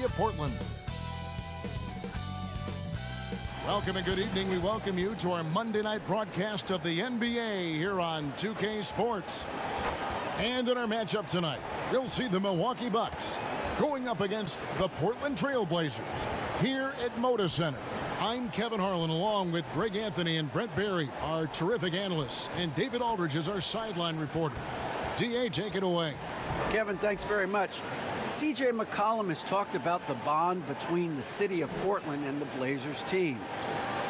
city of Portland. Welcome and good evening. We welcome you to our Monday night broadcast of the NBA here on 2K Sports. And in our matchup tonight, you'll see the Milwaukee Bucks going up against the Portland Trail Blazers here at Moda Center. I'm Kevin Harlan along with Greg Anthony and Brent Barry, our terrific analysts, and David Aldridge is our sideline reporter. DA, take it away. Kevin, thanks very much. C.J. McCollum has talked about the bond between the city of Portland and the Blazers team.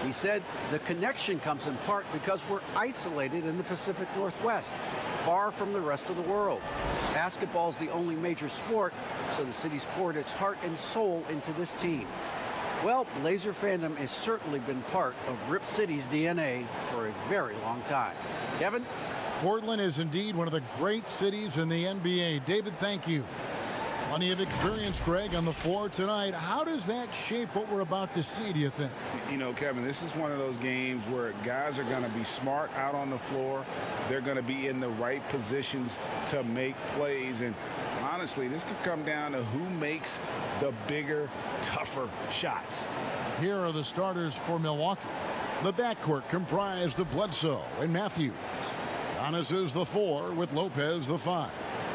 He said the connection comes in part because we're isolated in the Pacific Northwest, far from the rest of the world. Basketball is the only major sport, so the city's poured its heart and soul into this team. Well, Blazer fandom has certainly been part of Rip City's DNA for a very long time. Kevin? Portland is indeed one of the great cities in the NBA. David, thank you. Plenty of experience, Greg, on the floor tonight. How does that shape what we're about to see, do you think? You know, Kevin, this is one of those games where guys are going to be smart out on the floor. They're going to be in the right positions to make plays. And honestly, this could come down to who makes the bigger, tougher shots. Here are the starters for Milwaukee. The backcourt comprised of Bledsoe and Matthews. Giannis is the 4 with Lopez the 5.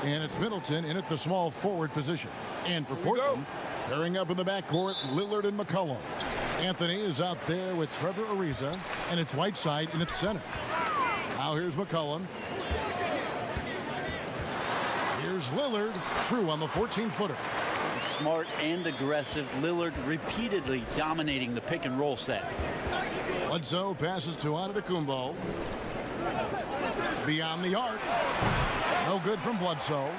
And it's Middleton in at the small forward position. And for Portland, pairing up in the backcourt, Lillard and McCollum. Anthony is out there with Trevor Ariza, and it's Whiteside in at center. Now here's McCollum. Here's Lillard, true on the 14-footer. Smart and aggressive. Lillard repeatedly dominating the pick-and-roll set. Bledsoe passes to Antetokounmpo. Beyond the arc. No good from Bledsoe.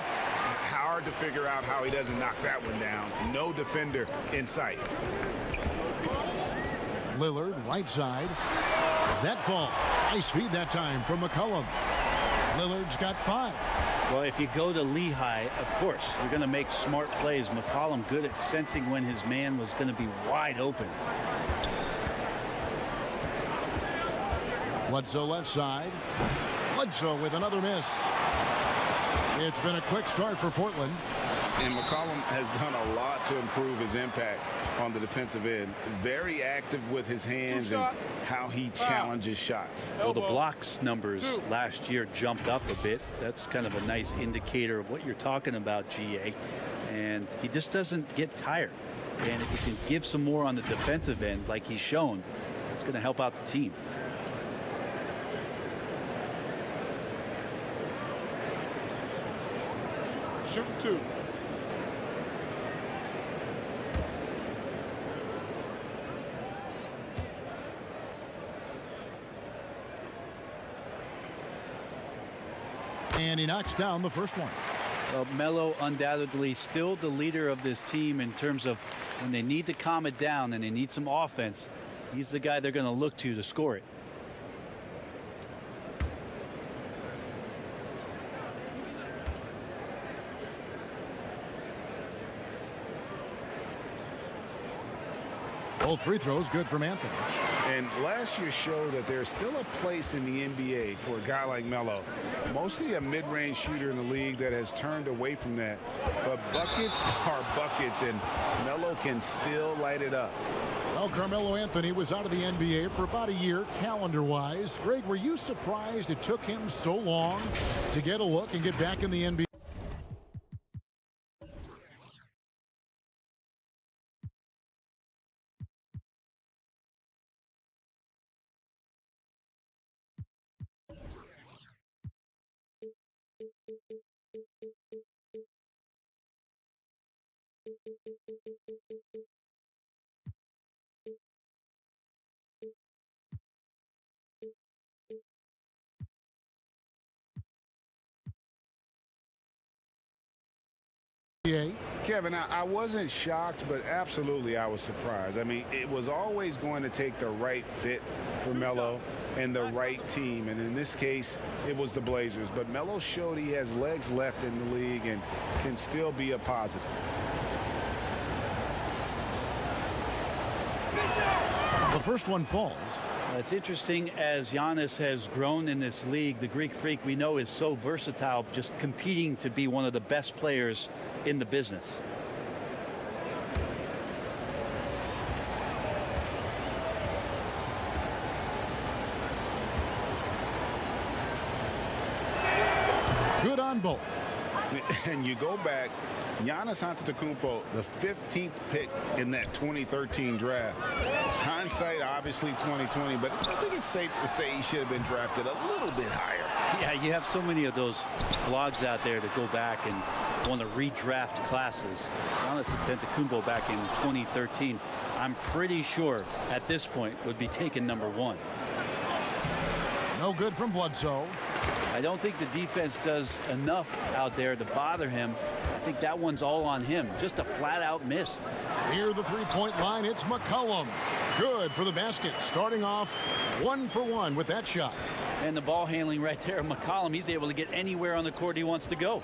Hard to figure out how he doesn't knock that one down. No defender in sight. Lillard, right side. That falls. Nice feed that time from McCollum. Lillard's got 5. Well, if you go to Lehigh, of course, you're going to make smart plays. McCollum good at sensing when his man was going to be wide open. Bledsoe left side. Bledsoe with another miss. It's been a quick start for Portland. And McCollum has done a lot to improve his impact on the defensive end. Very active with his hands and how he challenges shots. Well, the blocks numbers last year jumped up a bit. That's kind of a nice indicator of what you're talking about, GA. And he just doesn't get tired. And if he can give some more on the defensive end like he's shown, it's going to help out the team. Shooting 2. And he knocks down the first one. Well, Melo undoubtedly still the leader of this team in terms of when they need to calm it down and they need some offense. He's the guy they're going to look to score it. Both free throws good from Anthony. And last year showed that there's still a place in the NBA for a guy like Melo. Mostly a mid-range shooter in the league that has turned away from that. But buckets are buckets, and Melo can still light it up. Well, Carmelo Anthony was out of the NBA for about a year, calendar-wise. Greg, were you surprised it took him so long to get a look and get back in the NBA? Kevin, I wasn't shocked, but absolutely I was surprised. I mean, it was always going to take the right fit for Melo and the right team. And in this case, it was the Blazers. But Melo showed he has legs left in the league and can still be a positive. The first one falls. It's interesting as Giannis has grown in this league. The Greek Freak we know is so versatile, just competing to be one of the best players in the business. on both. And you go back, Giannis Antetokounmpo, the 15th pick in that 2013 draft. Hindsight, obviously 2020, but I think it's safe to say he should have been drafted a little bit higher. Yeah, you have so many of those blogs out there to go back and want to redraft classes. Giannis Antetokounmpo back in 2013, I'm pretty sure at this point would be taken #1. No good from Bledsoe. I don't think the defense does enough out there to bother him. I think that one's all on him. Just a flat-out miss. Near the three-point line, it's McCollum. Good for the basket. Starting off 1 for 1 with that shot. And the ball handling right there of McCollum. He's able to get anywhere on the court he wants to go.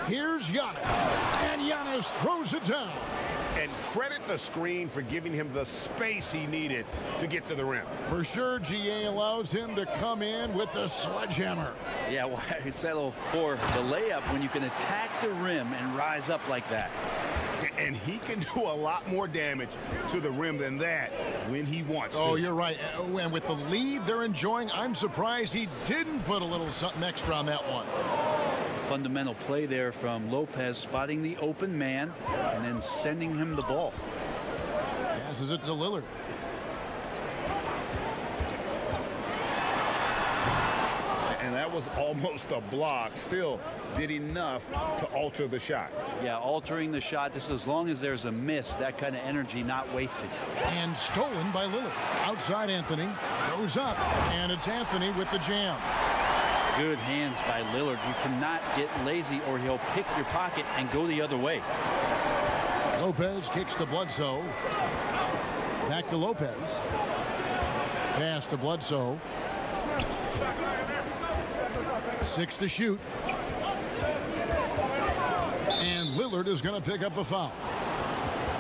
Here's Giannis. And Giannis throws it down. And credit the screen for giving him the space he needed to get to the rim. For sure, GA allows him to come in with the sledgehammer. Yeah, why settle for the layup when you can attack the rim and rise up like that? And he can do a lot more damage to the rim than that when he wants to. Oh, you're right. And with the lead they're enjoying, I'm surprised he didn't put a little something extra on that one. Fundamental play there from Lopez, spotting the open man and then sending him the ball. Passes it to Lillard. And that was almost a block. Still did enough to alter the shot. Yeah, altering the shot just as long as there's a miss, that kind of energy not wasted. And stolen by Lillard. Outside Anthony. Goes up. And it's Anthony with the jam. Good hands by Lillard. You cannot get lazy or he'll pick your pocket and go the other way. Lopez kicks to Bledsoe. Back to Lopez. Pass to Bledsoe. 6 to shoot. And Lillard is going to pick up the foul.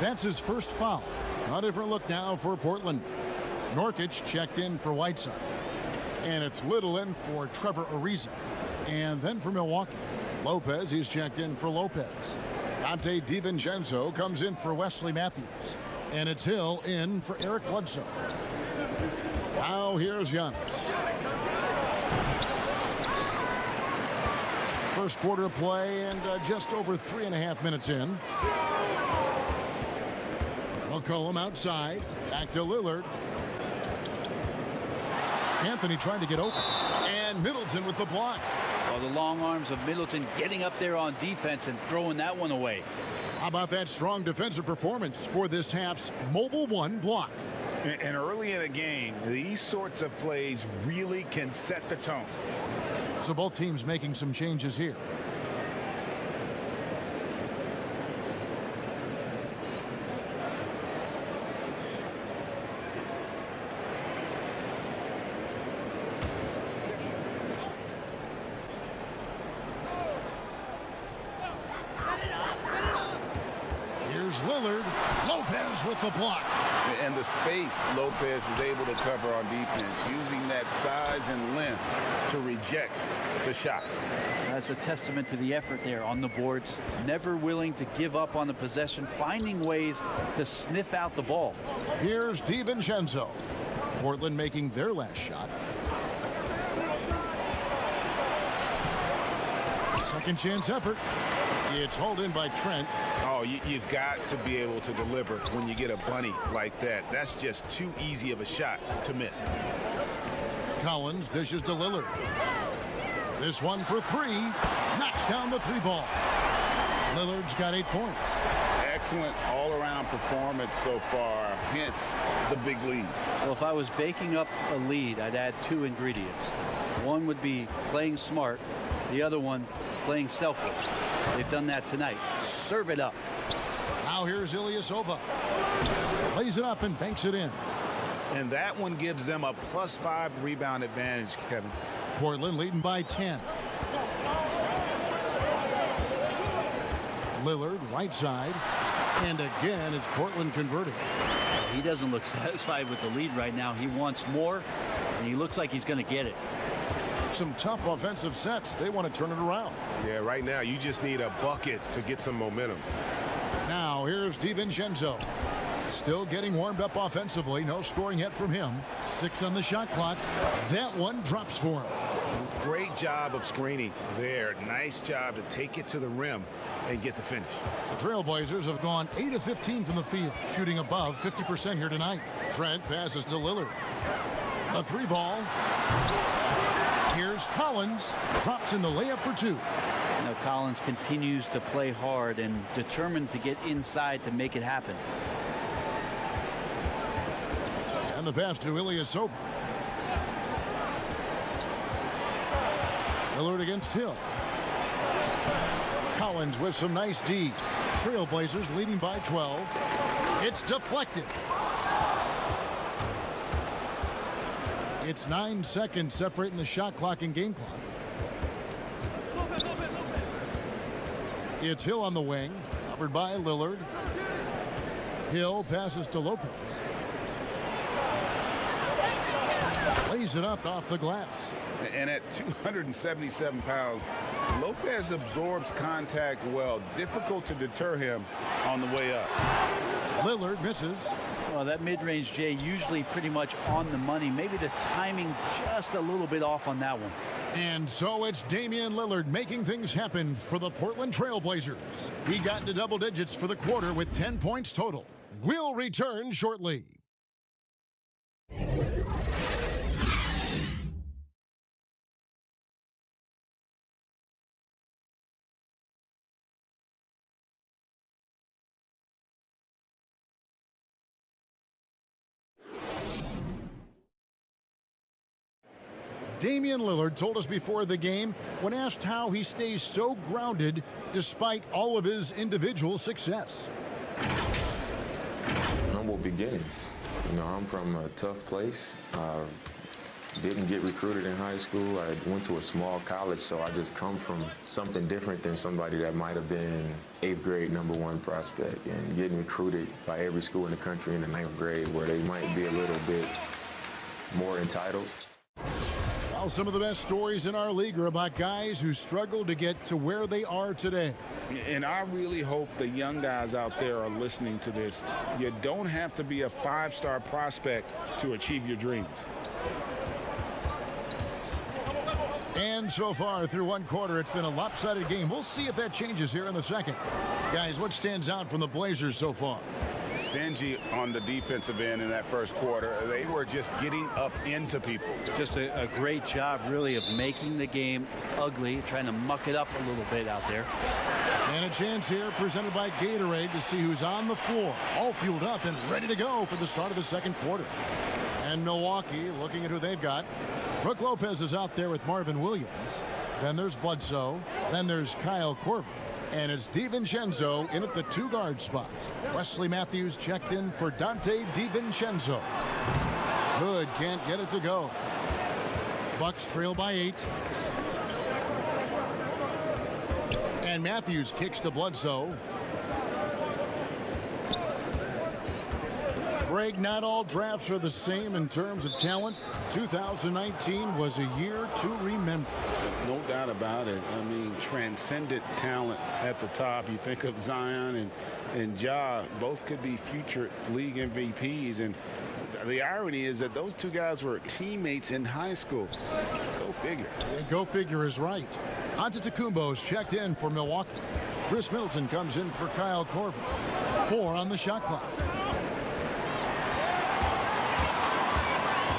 That's his first foul. A different look now for Portland. Nurkic checked in for Whiteside. And it's Little in for Trevor Ariza. And then for Milwaukee, Lopez, he's checked in for Lopez. Dante DiVincenzo comes in for Wesley Matthews. And it's Hill in for Eric Bledsoe. Now here's Giannis. First quarter of play and just over 3.5 minutes in. McCollum outside. Back to Lillard. Anthony trying to get open. And Middleton with the block. Well, the long arms of Middleton getting up there on defense and throwing that one away. How about that strong defensive performance for this half's Mobile One block? And early in a game, these sorts of plays really can set the tone. So both teams making some changes here. Here's Lillard. Lopez with the block. And the space Lopez is able to cover on defense, using that size and length to reject the shot. That's a testament to the effort there on the boards. Never willing to give up on the possession, finding ways to sniff out the ball. Here's DiVincenzo. Portland making their last shot. Second chance effort. It's hauled in by Trent. Oh, you've got to be able to deliver when you get a bunny like that. That's just too easy of a shot to miss. Collins dishes to Lillard. This one for 3. Knocks down the 3 ball. Lillard's got 8 points. Excellent all-around performance so far, hence the big lead. Well, if I was baking up a lead, I'd add 2 ingredients. One would be playing smart. The other one, playing selfless. They've done that tonight. Serve it up. Now here's Ilyasova. Plays it up and banks it in. And that one gives them a +5 rebound advantage, Kevin. Portland leading by 10. Lillard, right side. And again, it's Portland converting. He doesn't look satisfied with the lead right now. He wants more, and he looks like he's going to get it. Some tough offensive sets. They want to turn it around. Yeah, right now you just need a bucket to get some momentum. Now here's DiVincenzo. Still getting warmed up offensively. No scoring yet from him. 6 on the shot clock. That one drops for him. Great job of screening there. Nice job to take it to the rim and get the finish. The Trailblazers have gone 8 of 15 from the field, shooting above 50% here tonight. Trent passes to Lillard. A 3-ball. Here's Collins. Drops in the layup for 2. Now Collins continues to play hard and determined to get inside to make it happen. And the pass to Ilyasova. Lillard against Hill. Collins with some nice D. Trailblazers leading by 12. It's deflected. It's 9 seconds separating the shot clock and game clock. It's Hill on the wing, covered by Lillard. Hill passes to Lopez. Lays it up off the glass. And at 277 pounds, Lopez absorbs contact well. Difficult to deter him on the way up. Lillard misses. Well, that mid-range, Jay, usually pretty much on the money. Maybe the timing just a little bit off on that one. And so it's Damian Lillard making things happen for the Portland Trailblazers. He got into double digits for the quarter with 10 points total. We'll return shortly. Damian Lillard told us before the game, when asked how he stays so grounded despite all of his individual success. Humble beginnings. You know, I'm from a tough place. Didn't get recruited in high school. I went to a small college, so I just come from something different than somebody that might have been 8th grade #1 prospect and getting recruited by every school in the country in the 9th grade where they might be a little bit more entitled. Well, some of the best stories in our league are about guys who struggled to get to where they are today. And I really hope the young guys out there are listening to this. You don't have to be a 5-star prospect to achieve your dreams. And so far through one quarter, it's been a lopsided game. We'll see if that changes here in the second. Guys, what stands out from the Blazers so far? Stingy on the defensive end in that first quarter. They were just getting up into people. Just a great job, really, of making the game ugly, trying to muck it up a little bit out there. And a chance here presented by Gatorade to see who's on the floor, all fueled up and ready to go for the start of the second quarter. And Milwaukee looking at who they've got. Brook Lopez is out there with Marvin Williams. Then there's Bledsoe. Then there's Kyle Korver. And it's DiVincenzo in at the 2-guard spot. Wesley Matthews checked in for Dante DiVincenzo. Hood can't get it to go. Bucks trail by 8. And Matthews kicks to Bledsoe. Greg, not all drafts are the same in terms of talent. 2019 was a year to remember. No doubt about it. I mean, transcendent talent at the top. You think of Zion and Ja, both could be future league MVPs. And the irony is that those two guys were teammates in high school. Go figure. Yeah, go figure is right. Antetokounmpo's checked in for Milwaukee. Chris Middleton comes in for Kyle Korver. 4 on the shot clock.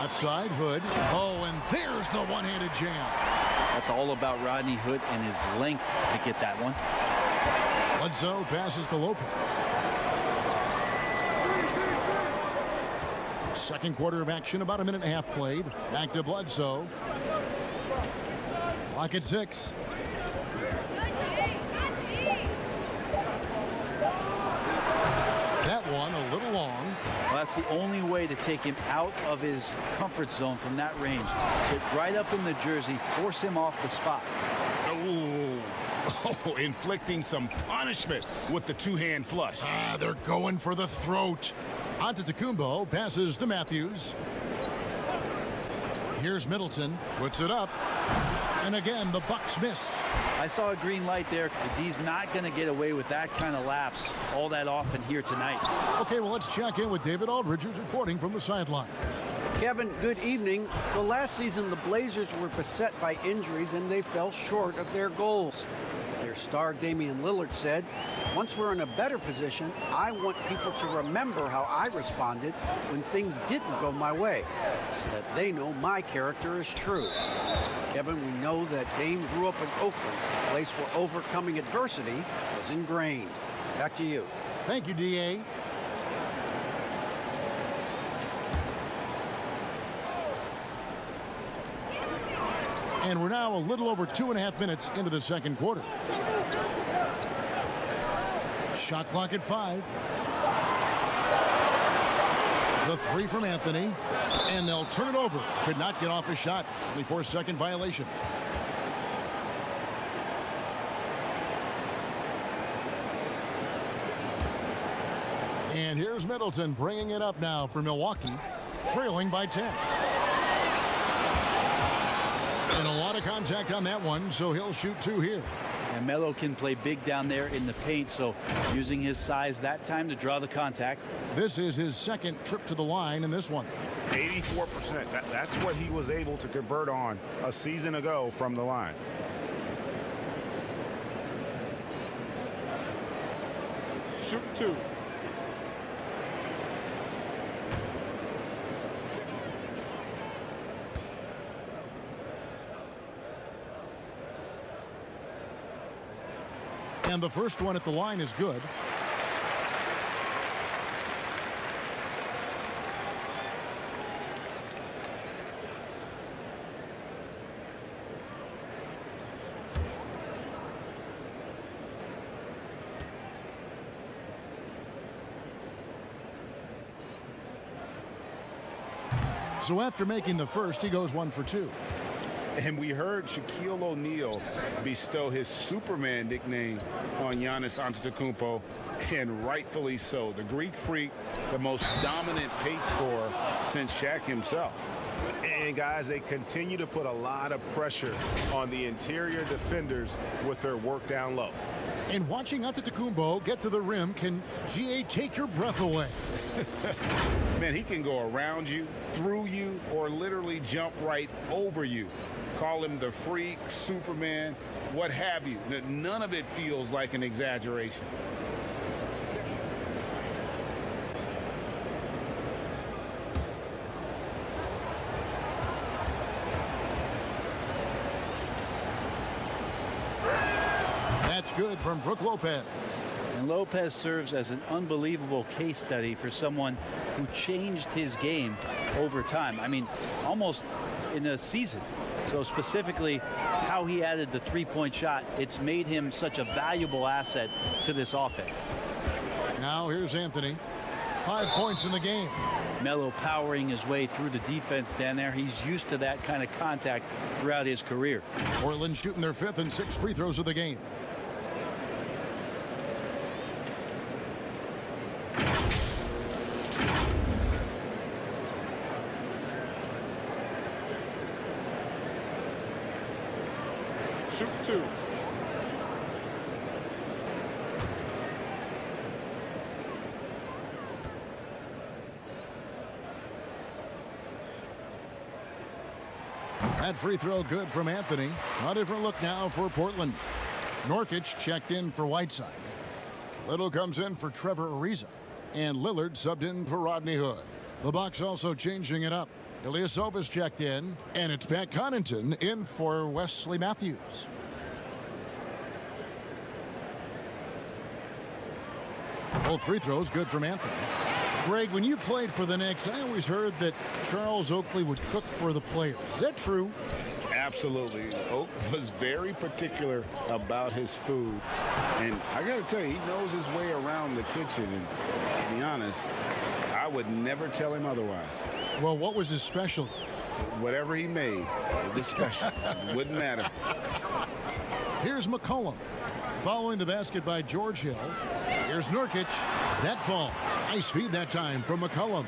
Left side, Hood. Oh, and there's the one-handed jam. That's all about Rodney Hood and his length to get that one. Bledsoe passes to Lopez. Second quarter of action, about a minute and a half played. Back to Bledsoe. Clock at 6. That one a little long. Well, that's the only way to take him out of his comfort zone from that range. Get right up in the jersey, force him off the spot. Oh, inflicting some punishment with the two-hand flush. They're going for the throat. Antetokounmpo passes to Matthews. Here's Middleton, puts it up. And again, the Bucks miss. I saw a green light there. The D's not going to get away with that kind of lapse all that often here tonight. Okay, well, let's check in with David Aldridge, who's reporting from the sidelines. Kevin, good evening. Well, last season, the Blazers were beset by injuries and they fell short of their goals. Their star Damian Lillard said, "Once we're in a better position, I want people to remember how I responded when things didn't go my way, so that they know my character is true." Kevin, we know that Dame grew up in Oakland, a place where overcoming adversity was ingrained. Back to you. Thank you, D.A. And we're now a little over 2.5 minutes into the second quarter. Shot clock at 5. The 3 from Anthony. And they'll turn it over. Could not get off a shot. 24-second violation. And here's Middleton bringing it up now for Milwaukee, trailing by 10. And a lot of contact on that one, so he'll shoot 2 here. And Melo can play big down there in the paint, so using his size that time to draw the contact. This is his second trip to the line in this one. 84%. That's what he was able to convert on a season ago from the line. Shoot 2. And the first one at the line is good. So after making the first, he goes 1 for 2. And we heard Shaquille O'Neal bestow his Superman nickname on Giannis Antetokounmpo, and rightfully so. The Greek Freak, the most dominant paint scorer since Shaq himself. And guys, they continue to put a lot of pressure on the interior defenders with their work down low. And watching Antetokounmpo get to the rim can, GA, take your breath away. Man, he can go around you, through you, or literally jump right over you. Call him the Freak, Superman, what have you. None of it feels like an exaggeration. That's good from Brook Lopez. And Lopez serves as an unbelievable case study for someone who changed his game over time. I mean, almost in a season. So specifically, how he added the three-point shot, it's made him such a valuable asset to this offense. Now here's Anthony. 5 points in the game. Melo powering his way through the defense down there. He's used to that kind of contact throughout his career. Portland shooting their 5th and 6th free throws of the game. Shoot 2. That free throw good from Anthony. A different look now for Portland. Nurkic checked in for Whiteside. Little comes in for Trevor Ariza. And Lillard subbed in for Rodney Hood. The Bucks also changing it up. Ilyasova's checked in. And it's Pat Connaughton in for Wesley Matthews. Both free throws good from Anthony. Greg, when you played for the Knicks, I always heard that Charles Oakley would cook for the players. Is that true? Absolutely. Oak was very particular about his food. And I got to tell you, he knows his way around the kitchen. And to be honest, I would never tell him otherwise. Well, what was his specialty? Whatever he made, it was special. Wouldn't matter. Here's McCollum. Following the basket by George Hill. Here's Nurkic. That falls. Nice feed that time from McCollum.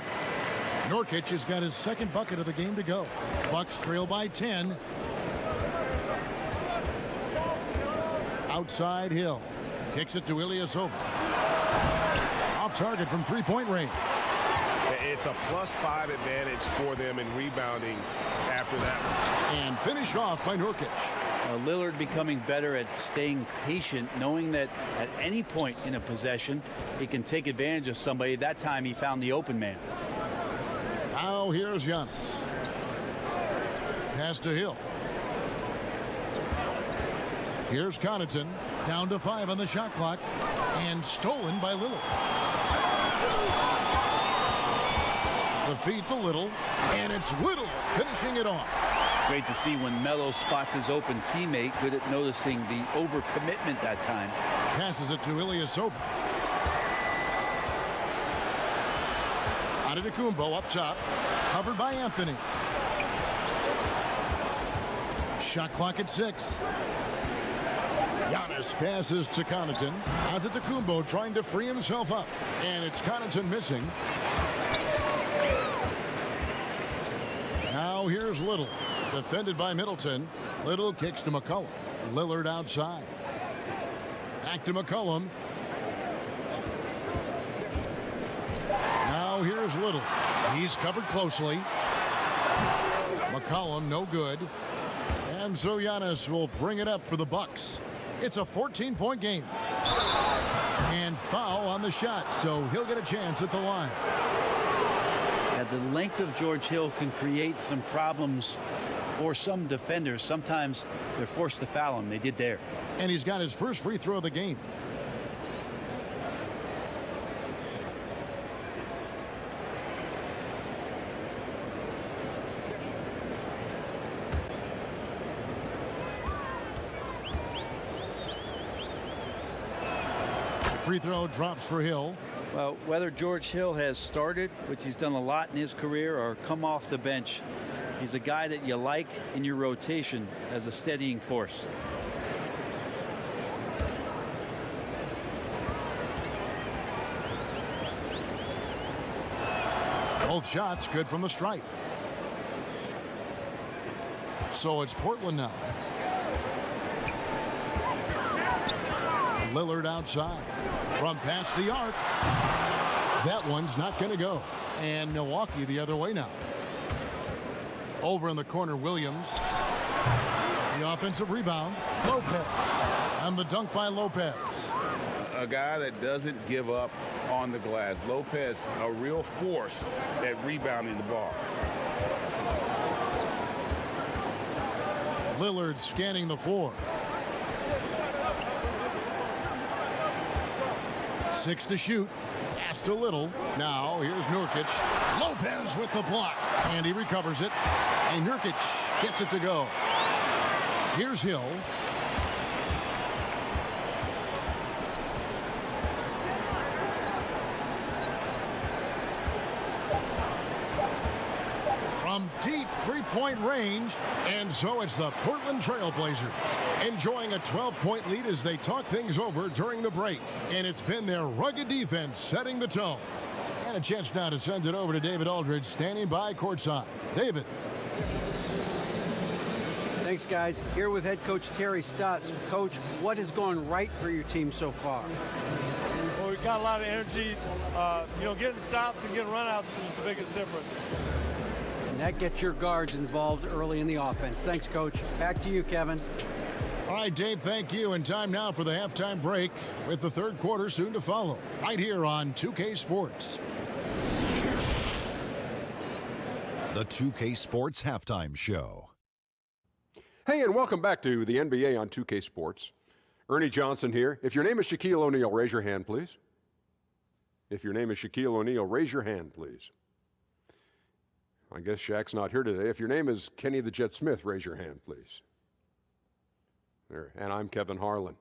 Nurkic has got his 2nd bucket of the game to go. Bucks trail by 10. Outside Hill. Kicks it to Ilyasova. Off target from 3-point range. It's a +5 advantage for them in rebounding after that one. And finished off by Nurkic. Lillard becoming better at staying patient, knowing that at any point in a possession, he can take advantage of somebody. That time he found the open man. Now here's Giannis. Pass to Hill. Here's Connaughton. Down to 5 on the shot clock. And stolen by Lillard. The feed to Little. And it's Little finishing it off. Great to see when Melo spots his open teammate. Good at noticing the overcommitment that time. Passes it to Ilyasova. Antetokounmpo up top. Covered by Anthony. Shot clock at 6. Giannis passes to Connaughton. Antetokounmpo trying to free himself up. And it's Connaughton missing. Now here's Little. Defended by Middleton. Little kicks to McCollum. Lillard outside. Back to McCollum. Now here's Little. He's covered closely. McCollum no good. And so Giannis will bring it up for the Bucks. It's a 14-point game. And foul on the shot, so he'll get a chance at the line. The length of George Hill can create some problems for some defenders. Sometimes they're forced to foul him. They did there. And he's got his first free throw of the game. Free throw drops for Hill. Well, whether George Hill has started, which he's done a lot in his career, or come off the bench, he's a guy that you like in your rotation as a steadying force. Both shots good from the stripe. So it's Portland now. Lillard outside. From past the arc. That one's not going to go. And Milwaukee the other way now. Over in the corner, Williams. The offensive rebound. Lopez. And the dunk by Lopez. A guy that doesn't give up on the glass. Lopez, a real force at rebounding the ball. Lillard scanning the floor. 6 to shoot. Pass to Little. Now here's Nurkic. Lopez with the block. And he recovers it. And Nurkic gets it to go. Here's Hill. From deep three-point range. And so it's the Portland Trail Blazers enjoying a 12-point lead as they talk things over during the break. And it's been their rugged defense setting the tone. And a chance now to send it over to David Aldridge standing by courtside. David. Thanks, guys. Here with head coach Terry Stotts. Coach, what has gone right for your team so far? Well, we've got a lot of energy. Getting stops and getting runouts is the biggest difference. And that gets your guards involved early in the offense. Thanks, Coach. Back to you, Kevin. All right, Dave, thank you. And time now for the halftime break with the third quarter soon to follow. Right here on 2K Sports. The 2K Sports Halftime Show. Hey, and welcome back to the NBA on 2K Sports. Ernie Johnson here. If your name is Shaquille O'Neal, raise your hand, please. If your name is Shaquille O'Neal, raise your hand, please. I guess Shaq's not here today. If your name is Kenny the Jet Smith, raise your hand, please. There. And I'm Kevin Harlan.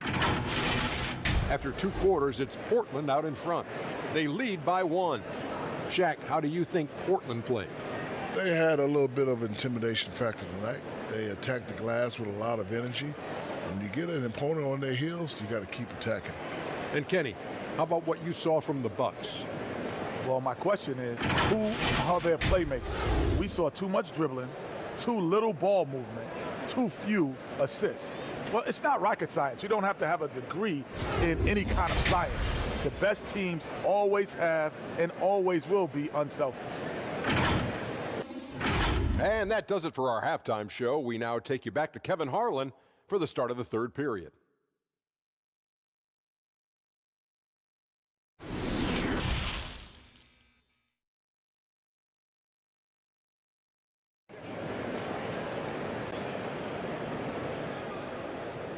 After 2 quarters, it's Portland out in front. They lead by 1. Shaq, how do you think Portland played? They had a little bit of intimidation factor tonight. They attacked the glass with a lot of energy. When you get an opponent on their heels, you got to keep attacking. And Kenny, how about what you saw from the Bucks? Well, my question is, who are their playmakers? We saw too much dribbling, too little ball movement, too few assists. Well, it's not rocket science. You don't have to have a degree in any kind of science. The best teams always have and always will be unselfish. And that does it for our halftime show. We now take you back to Kevin Harlan for the start of the third period.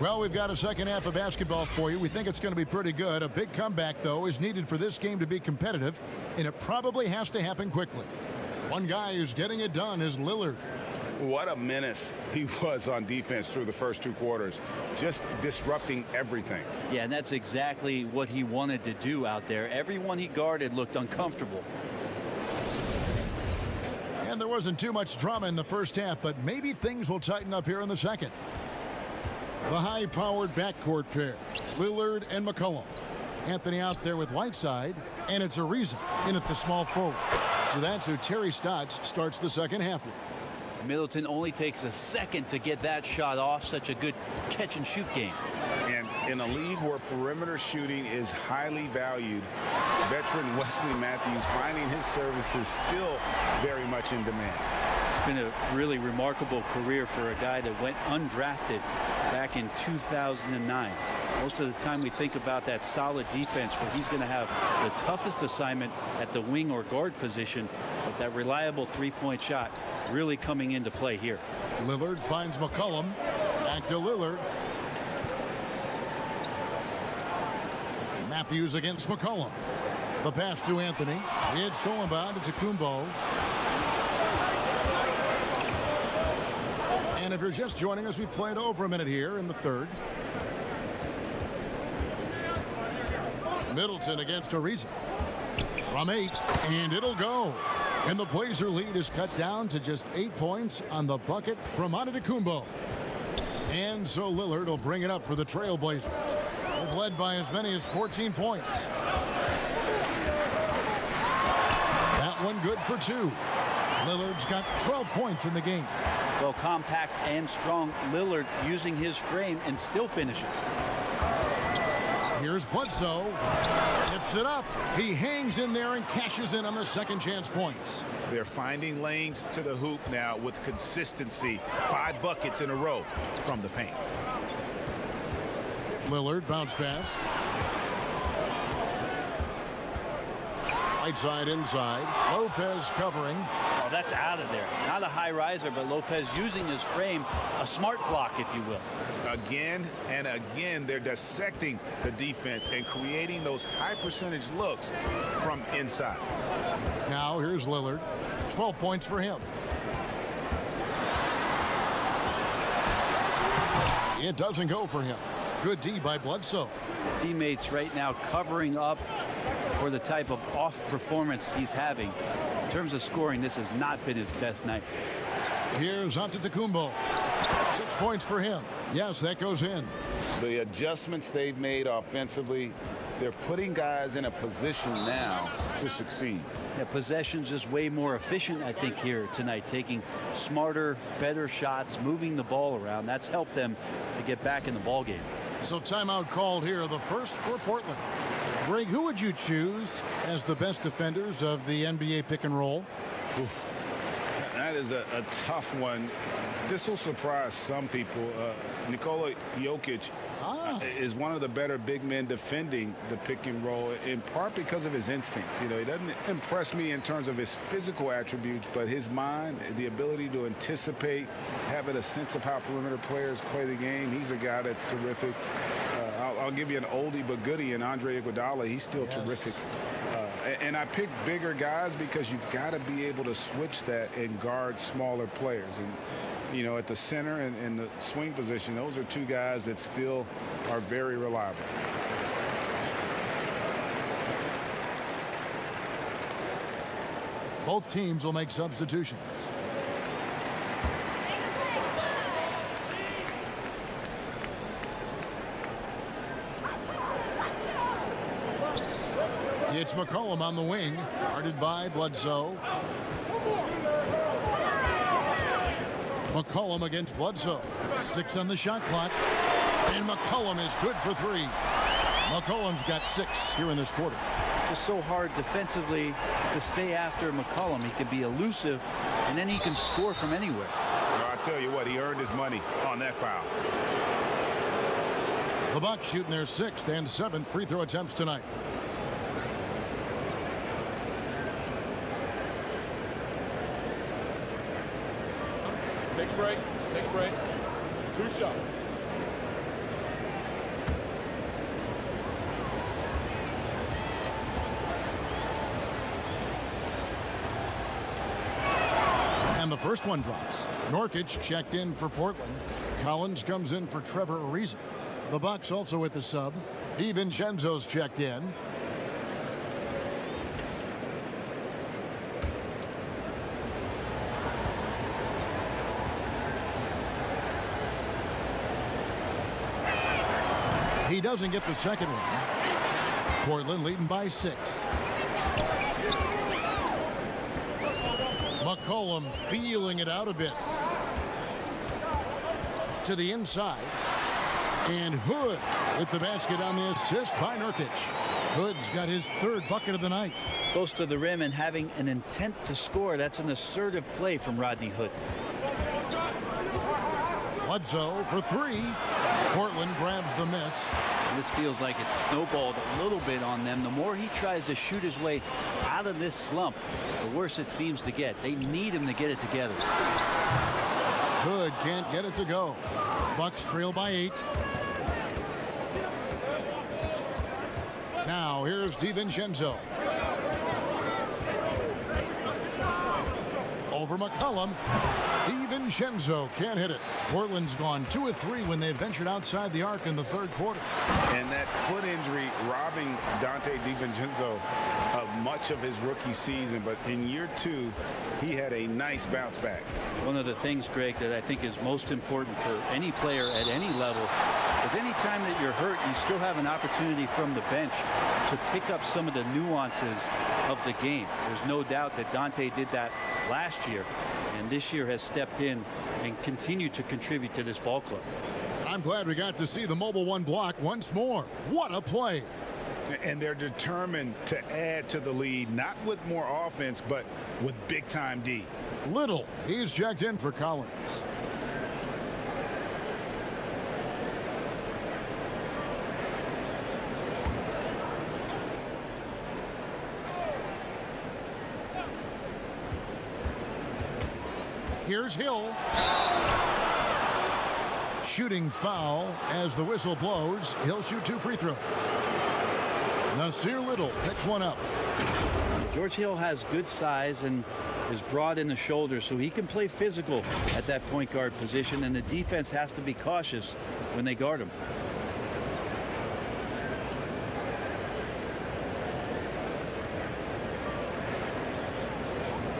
Well, we've got a second half of basketball for you. We think it's going to be pretty good. A big comeback, though, is needed for this game to be competitive, and it probably has to happen quickly. One guy who's getting it done is Lillard. What a menace he was on defense through the first two quarters, just disrupting everything. Yeah, and that's exactly what he wanted to do out there. Everyone he guarded looked uncomfortable. And there wasn't too much drama in the first half, but maybe things will tighten up here in the second. The high-powered backcourt pair, Lillard and McCollum. Anthony out there with Whiteside, and it's Ariza in at the small forward. So that's who Terry Stotts starts the second half with. Middleton only takes a second to get that shot off. Such a good catch-and-shoot game. And in a league where perimeter shooting is highly valued, veteran Wesley Matthews finding his services still very much in demand. It's been a really remarkable career for a guy that went undrafted back in 2009. Most of the time we think about that solid defense where he's going to have the toughest assignment at the wing or guard position, but that reliable three-point shot really coming into play here. Lillard finds McCollum. Back to Lillard. Matthews against McCollum. The pass to Anthony. It's Solomon to Kumbo. And if you're just joining us, we played over a minute here in the third. Middleton against Ariza. From 8, and it'll go. And the Blazer lead is cut down to just 8 points on the bucket from Antetokounmpo. And so Lillard will bring it up for the Trailblazers. They've led by as many as 14 points. That one good for 2. Lillard's got 12 points in the game. Well, compact and strong Lillard using his frame and still finishes. Here's Bledsoe. Tips it up. He hangs in there and cashes in on the second chance points. They're finding lanes to the hoop now with consistency. 5 buckets in a row from the paint. Lillard bounce pass. Right side inside. Lopez covering. Oh, that's out of there. Not a high riser, but Lopez using his frame, a smart block, if you will. Again and again, they're dissecting the defense and creating those high percentage looks from inside. Now here's Lillard. 12 points for him. It doesn't go for him. Good D by Bledsoe. Teammates right now covering up for the type of off performance he's having. In terms of scoring, this has not been his best night. Here's Antetokounmpo. 6 points for him. Yes, that goes in. The adjustments they've made offensively, they're putting guys in a position now to succeed. Yeah, possession's just way more efficient, I think, here tonight. Taking smarter, better shots, moving the ball around. That's helped them to get back in the ball game. So timeout called here, the first for Portland. Greg, who would you choose as the best defenders of the NBA pick and roll? Oof. That is a tough one. This will surprise some people. Nikola Jokic is one of the better big men defending the pick and roll, in part because of his instincts. You know, he doesn't impress me in terms of his physical attributes, but his mind, the ability to anticipate, having a sense of how perimeter players play the game. He's a guy that's terrific. I'll give you an oldie but goodie in Andre Iguodala. He's still terrific. And I pick bigger guys because you've got to be able to switch that and guard smaller players. And, you know, at the center and the swing position, those are two guys that still are very reliable. Both teams will make substitutions. It's McCollum on the wing, guarded by Bledsoe. McCollum against Bledsoe. 6 on the shot clock. And McCollum is good for 3. McCollum's got 6 here in this quarter. It's so hard defensively to stay after McCollum. He can be elusive, and then he can score from anywhere. I tell you what, he earned his money on that foul. The Bucks shooting their 6th and 7th free throw attempts tonight. Take a break. Take a break. 2 shots. And the first one drops. Nurkic checked in for Portland. Collins comes in for Trevor Ariza. The Bucks also with the sub. DiVincenzo's checked in. He doesn't get the second one. Portland leading by 6. McCollum feeling it out a bit. To the inside. And Hood with the basket on the assist by Nurkic. Hood's got his 3rd bucket of the night. Close to the rim and having an intent to score. That's an assertive play from Rodney Hood. Bledsoe for 3. Portland grabs the miss. And this feels like it's snowballed a little bit on them. The more he tries to shoot his way out of this slump, the worse it seems to get. They need him to get it together. Hood can't get it to go. Bucks trail by 8. Now here's DiVincenzo. Over McCollum. DiVincenzo can't hit it. Portland's gone 2 of 3 when they ventured outside the arc in the 3rd quarter. And that foot injury robbing Dante DiVincenzo of much of his rookie season. But in year 2, he had a nice bounce back. One of the things, Greg, that I think is most important for any player at any level is any time that you're hurt, you still have an opportunity from the bench to pick up some of the nuances of the game. There's no doubt that Dante did that last year, and this year has stepped in and continued to contribute to this ball club. I'm glad we got to see the mobile 1 block once more. What a play. And they're determined to add to the lead, not with more offense, but with big-time D. Little, he's checked in for Collins. Here's Hill. Shooting foul as the whistle blows. He'll shoot 2 free throws. Nasir Little picks one up. George Hill has good size and is broad in the shoulder, so he can play physical at that point guard position, and the defense has to be cautious when they guard him.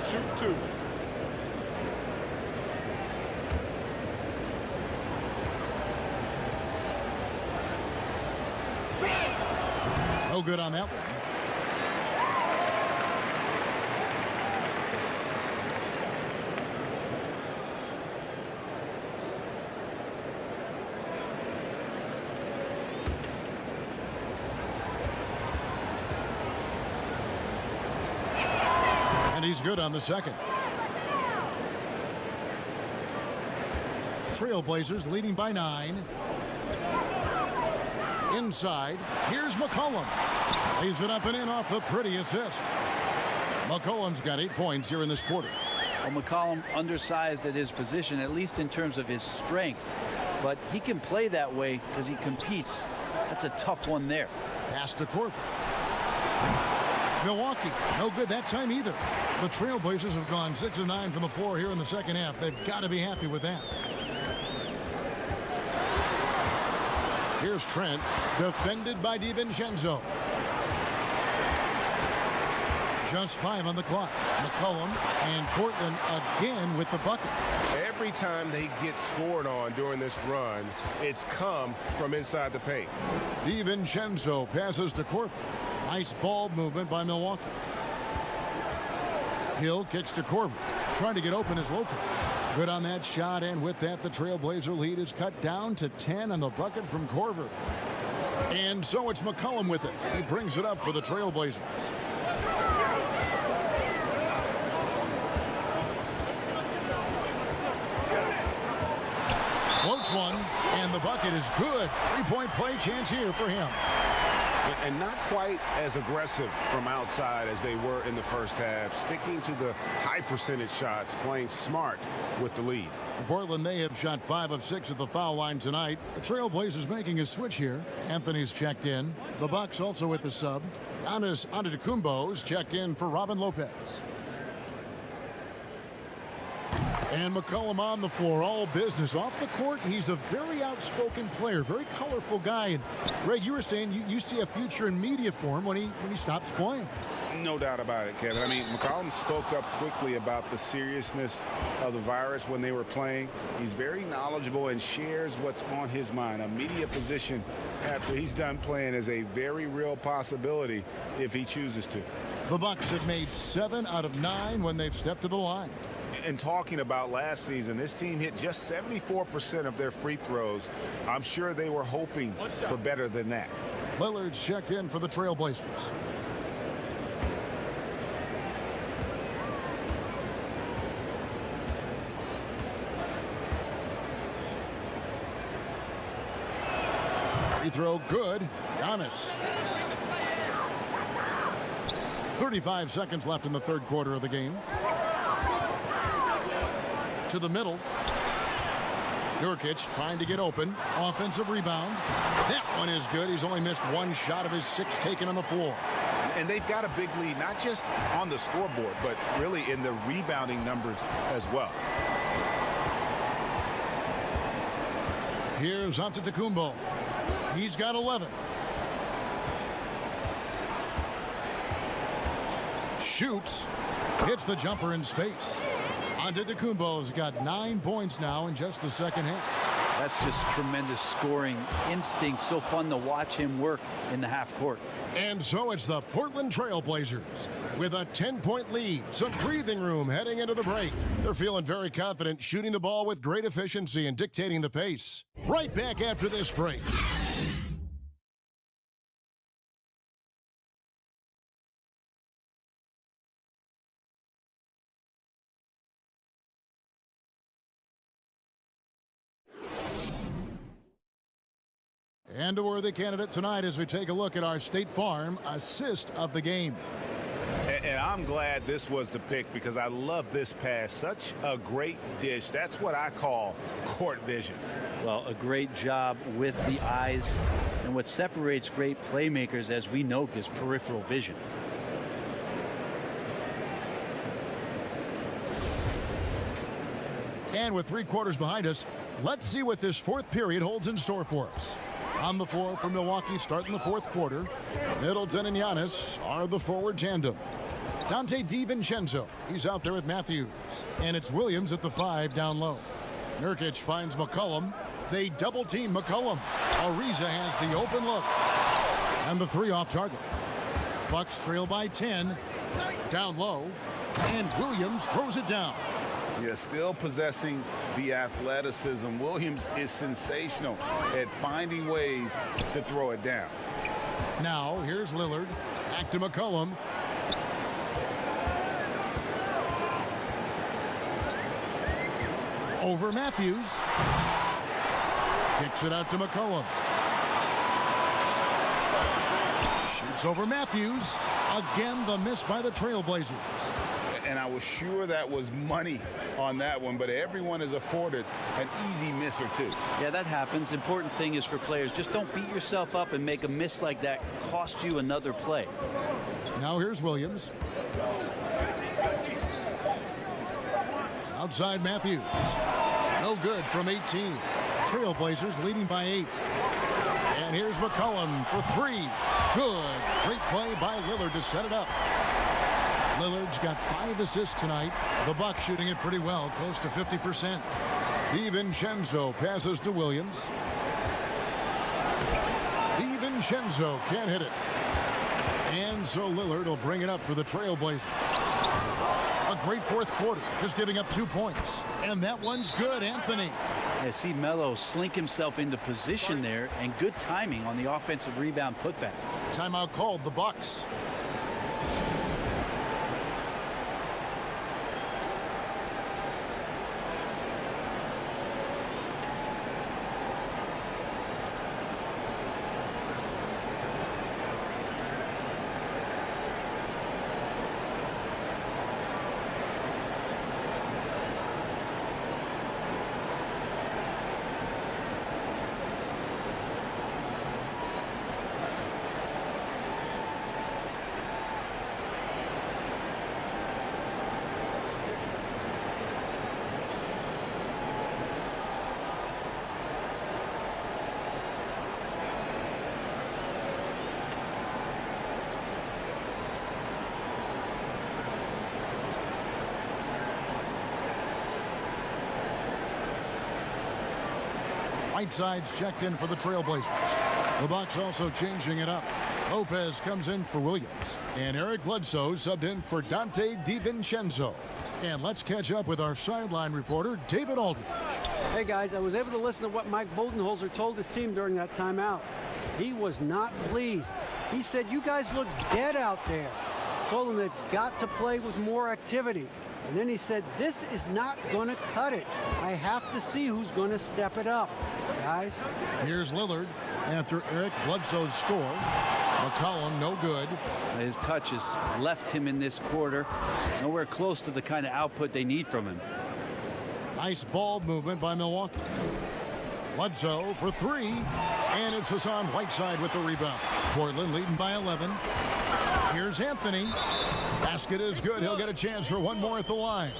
Shoot 2. No good on that one. And he's good on the second. Trailblazers leading by 9. Inside, here's McCollum. Lays it up and in off the pretty assist. McCollum's got 8 points here in this quarter. Well, McCollum undersized at his position, at least in terms of his strength. But he can play that way because he competes. That's a tough one there. Pass to Corver. Milwaukee, no good that time either. The Trailblazers have gone 6 of 9 from the floor here in the second half. They've got to be happy with that. Here's Trent, defended by DiVincenzo. Just 5 on the clock. McCollum and Portland again with the bucket. Every time they get scored on during this run, it's come from inside the paint. DiVincenzo passes to Corver. Nice ball movement by Milwaukee. Hill kicks to Corver, trying to get open as Lopez. Good on that shot, and with that, the Trailblazer lead is cut down to 10 on the bucket from Corver. And so it's McCollum with it. He brings it up for the Trailblazers. Floats one, and the bucket is good. Three-point play chance here for him. And not quite as aggressive from outside as they were in the first half, sticking to the high percentage shots, playing smart with the lead. Portland, they have shot 5 of 6 at the foul line tonight. The Trailblazers making a switch here. Anthony's checked in. The Bucks also with the sub. Giannis Antetokounmpo's checked in for Robin Lopez. And McCollum on the floor, all business. Off the court, he's a very outspoken player, very colorful guy. And Greg, you were saying you see a future in media for him when he stops playing. No doubt about it, Kevin. I mean, McCollum spoke up quickly about the seriousness of the virus when they were playing. He's very knowledgeable and shares what's on his mind. A media position after he's done playing is a very real possibility if he chooses to. The Bucks have made 7 out of 9 when they've stepped to the line. And talking about last season, this team hit just 74% of their free throws. I'm sure they were hoping for better than that. Lillard's checked in for the Trailblazers. Free throw good. Giannis. 35 seconds left in the third quarter of the game. To the middle. Nurkic trying to get open. Offensive rebound. That one is good. He's only missed 1 shot of his 6 taken on the floor. And they've got a big lead, not just on the scoreboard, but really in the rebounding numbers as well. Here's Antetokounmpo. He's got 11. Shoots. Hits the jumper in space. Antetokounmpo's got 9 points now in just the second half. That's just tremendous scoring instinct. So fun to watch him work in the half court. And so it's the Portland Trailblazers with a 10-point lead. Some breathing room heading into the break. They're feeling very confident, shooting the ball with great efficiency and dictating the pace. Right back after this break. And a worthy candidate tonight as we take a look at our State Farm assist of the game. And I'm glad this was the pick because I love this pass. Such a great dish. That's what I call court vision. Well, a great job with the eyes. And what separates great playmakers, as we know, is peripheral vision. And with 3 quarters behind us, let's see what this fourth period holds in store for us. On the floor for Milwaukee starting the fourth quarter. Middleton and Giannis are the forward tandem. Dante DiVincenzo, he's out there with Matthews. And it's Williams at the 5 down low. Nurkic finds McCollum. They double team McCollum. Ariza has the open look. And the 3 off target. Bucks trail by 10. Down low. And Williams throws it down. Yeah, still possessing the athleticism. Williams is sensational at finding ways to throw it down. Now, here's Lillard. Back to McCollum. Over Matthews. Kicks it out to McCollum. Shoots over Matthews. Again, the miss by the Trailblazers. And I was sure that was money on that one, but everyone is afforded an easy miss or two. Yeah, that happens. Important thing is for players, just don't beat yourself up and make a miss like that cost you another play. Now here's Williams. Outside Matthews. No good from 18. Trailblazers leading by 8. And here's McCollum for 3. Good. Great play by Lillard to set it up. Lillard's got 5 assists tonight. The Bucks shooting it pretty well, close to 50%. DiVincenzo passes to Williams. DiVincenzo can't hit it. And so Lillard will bring it up for the Trailblazers. A great fourth quarter, just giving up 2 points. And that one's good, Anthony. I see Melo slink himself into position there, and good timing on the offensive rebound putback. Timeout called, the Bucks. Whiteside's checked in for the Trailblazers. The Bucks also changing it up. Lopez comes in for Williams. And Eric Bledsoe subbed in for Dante DiVincenzo. And let's catch up with our sideline reporter, David Aldridge. Hey guys, I was able to listen to what Mike Budenholzer told his team during that timeout. He was not pleased. He said, you guys look dead out there. Told them they've got to play with more activity. And then he said, this is not going to cut it. I have to see who's going to step it up, guys. Here's Lillard after Eric Bledsoe's score. McCollum, no good. His touch has left him in this quarter. Nowhere close to the kind of output they need from him. Nice ball movement by Milwaukee. Bledsoe for three. And it's Hassan Whiteside with the rebound. Portland leading by 11. Here's Anthony. Basket is good. He'll get a chance for one more at the line.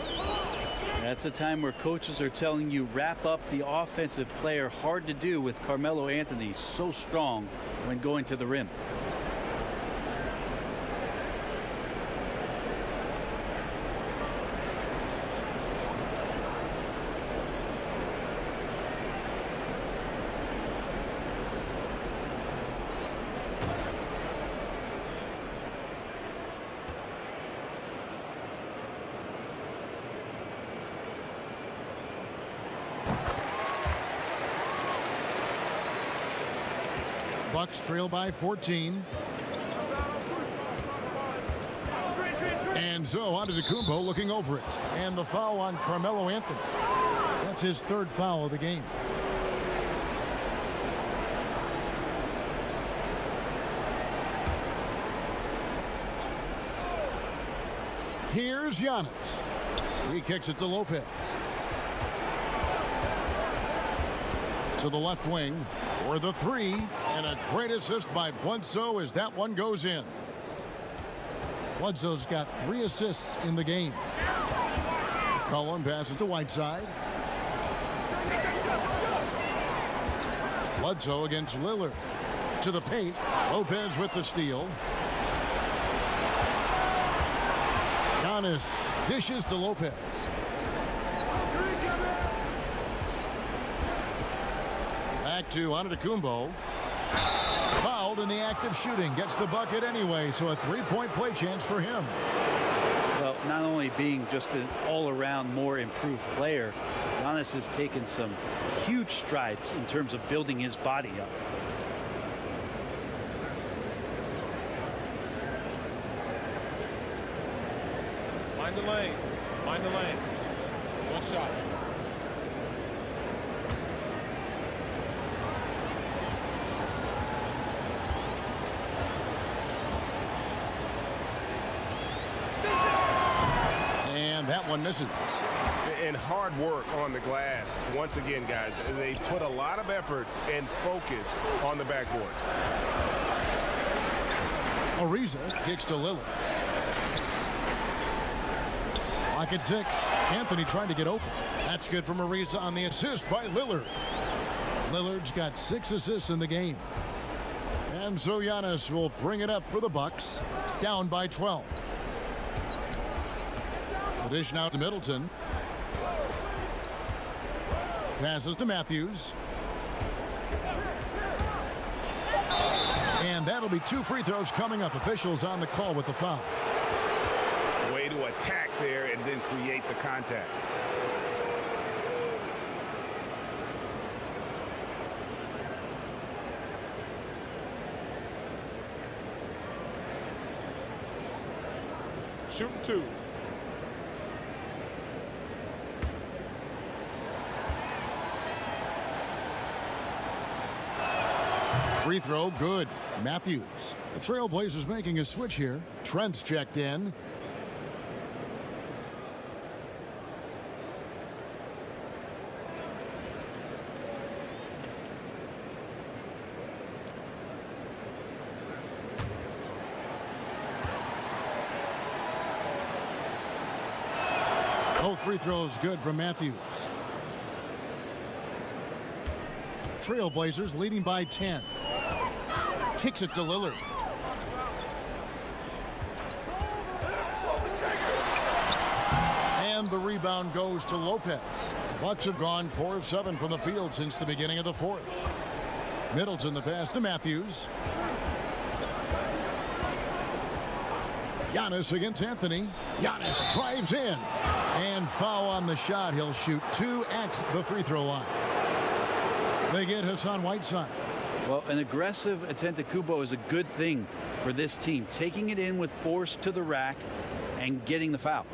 That's a time where coaches are telling you wrap up the offensive player. Hard to do with Carmelo Anthony, so strong when going to the rim. Bucks trail by 14. And so Antetokounmpo looking over it. And the foul on Carmelo Anthony. That's his third foul of the game. Here's Giannis. He kicks it to Lopez. To the left wing for the three. And a great assist by Bledsoe as that one goes in. Bledsoe's got 3 assists in the game. Cullen passes to Whiteside. Bledsoe against Lillard. To the paint. Lopez with the steal. Giannis dishes to Lopez. Back to Antetokounmpo. Fouled in the act of shooting. Gets the bucket anyway, so a 3-point play chance for him. Well, not only being just an all-around more improved player, Giannis has taken some huge strides in terms of building his body up. Mind the lanes. Mind the lanes. One shot. And that one misses. And hard work on the glass. Once again, guys, they put a lot of effort and focus on the backboard. Ariza kicks to Lillard. Lock at 6. Anthony trying to get open. That's good from Ariza on the assist by Lillard. Lillard's got 6 assists in the game. And so Giannis will bring it up for the Bucks. Down by 12. The dish now to Middleton. Passes to Matthews. And that'll be 2 free throws coming up. Officials on the call with the foul. Way to attack there and then create the contact. Shooting 2. Free throw, good. Matthews. The Trailblazers making a switch here. Trent's checked in. Both free throws good from Matthews. Trailblazers leading by 10. Kicks it to Lillard. And the rebound goes to Lopez. Bucks have gone 4 of 7 from the field since the beginning of the fourth. Middleton the pass to Matthews. Giannis against Anthony. Giannis drives in. And foul on the shot. He'll shoot 2 at the free throw line. They get Hassan Whiteside. Well, an aggressive Antetokounmpo is a good thing for this team. Taking it in with force to the rack and getting the foul.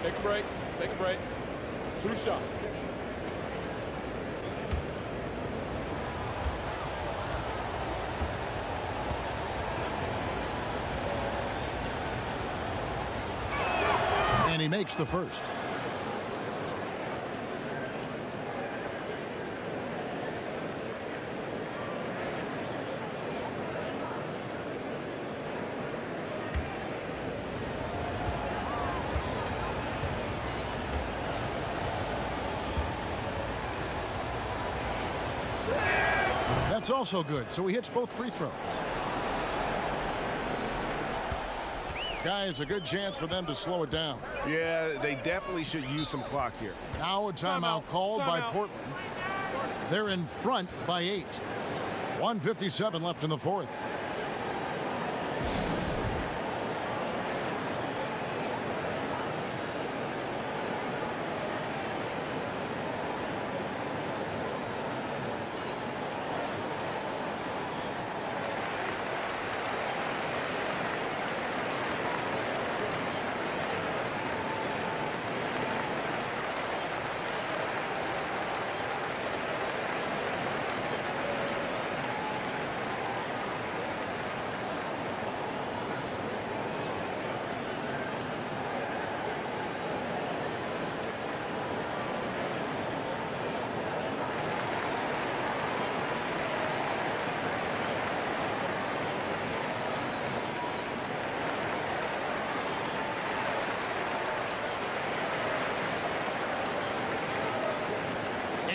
Take a break. Take a break. 2 shots. And he makes the first. That's also good, so he hits both free throws. Guys, a good chance for them to slow it down. Yeah, they definitely should use some clock here. Now a timeout called by Portland. They're in front by 8. 1:57 left in the fourth.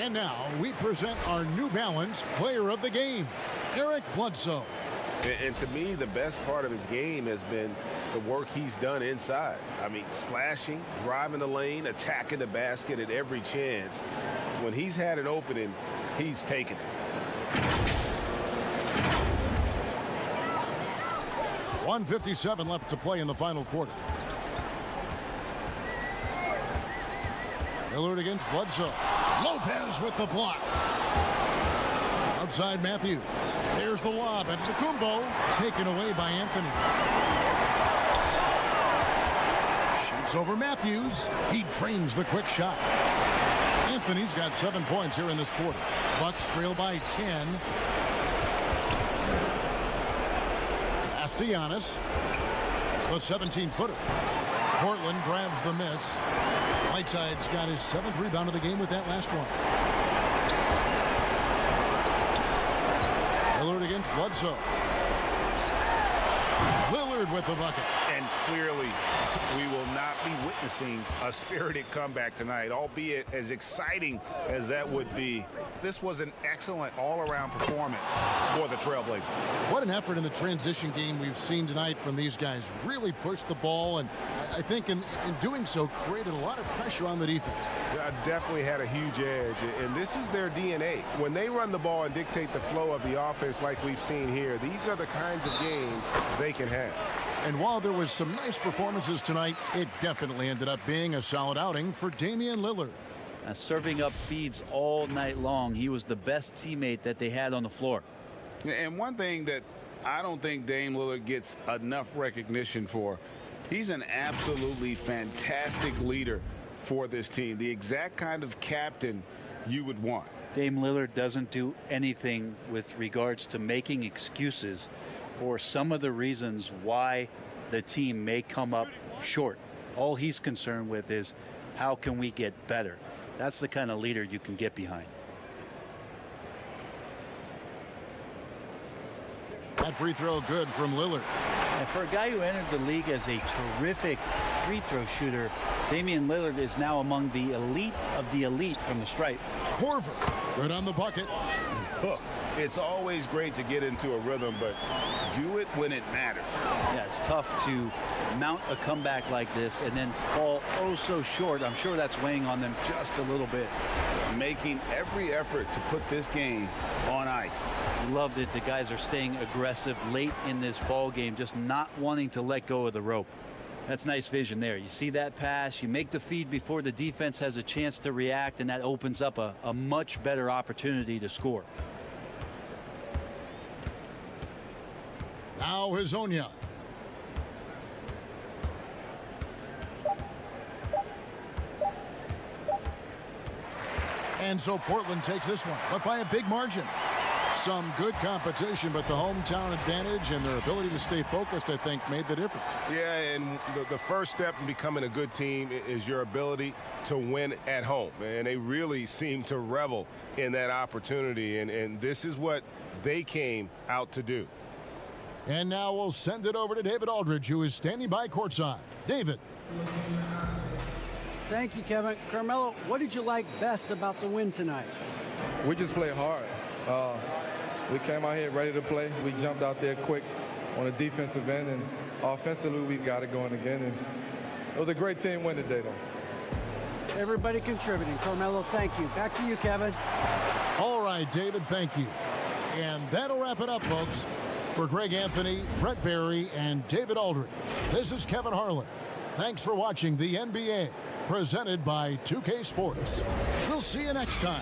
And now we present our New Balance Player of the Game, Eric Bledsoe. And to me, the best part of his game has been the work he's done inside. I mean, slashing, driving the lane, attacking the basket at every chance. When he's had an opening, he's taken it. 1:57 left to play in the final quarter. Lillard against Bledsoe. Lopez with the block. Outside Matthews. There's the lob at Antetokounmpo. Taken away by Anthony. Shoots over Matthews. He drains the quick shot. Anthony's got 7 points here in this quarter. Bucks trail by 10. Pass to Giannis. The 17-footer. Portland grabs the miss. Whiteside's got his 7th rebound of the game with that last one. Lillard against Bledsoe. Lillard with the bucket. And clearly, we will not be witnessing a spirited comeback tonight, albeit as exciting as that would be. This was an excellent all-around performance for the Trailblazers. What an effort in the transition game we've seen tonight from these guys. Really pushed the ball, and I think in doing so created a lot of pressure on the defense. Definitely had a huge edge, and this is their DNA. When they run the ball and dictate the flow of the offense like we've seen here, these are the kinds of games they can have. And while there was some nice performances tonight, it definitely ended up being a solid outing for Damian Lillard. Serving up feeds all night long. He was the best teammate that they had on the floor. And one thing that I don't think Dame Lillard gets enough recognition for. He's an absolutely fantastic leader for this team, the exact kind of captain you would want. Dame Lillard doesn't do anything with regards to making excuses for some of the reasons why the team may come up short. All he's concerned with is how can we get better. That's the kind of leader you can get behind. That free throw good from Lillard. And for a guy who entered the league as a terrific free throw shooter, Damian Lillard is now among the elite of the elite from the stripe. Korver, good on the bucket. It's always great to get into a rhythm, but do it when it matters. Yeah, it's tough to mount a comeback like this and then fall oh so short. I'm sure that's weighing on them just a little bit. Making every effort to put this game on ice. Loved it. The guys are staying aggressive late in this ball game, just not wanting to let go of the rope. That's nice vision there. You see that pass, you make the feed before the defense has a chance to react, and that opens up a much better opportunity to score. Now Hezonja. And so Portland takes this one, but by a big margin. Some good competition, but the hometown advantage and their ability to stay focused, I think, made the difference. Yeah, and the first step in becoming a good team is your ability to win at home. And they really seem to revel in that opportunity, and this is what they came out to do. And now we'll send it over to David Aldridge, who is standing by courtside. David. Thank you, Kevin. Carmelo, what did you like best about the win tonight? We just played hard. We came out here ready to play. We jumped out there quick on the defensive end, and offensively we got it going again. And it was a great team win today, though. Everybody contributing. Carmelo, thank you. Back to you, Kevin. All right, David, thank you. And that'll wrap it up, folks. For Greg Anthony, Brett Barry, and David Aldridge, this is Kevin Harlan. Thanks for watching the NBA, presented by 2K Sports. We'll see you next time.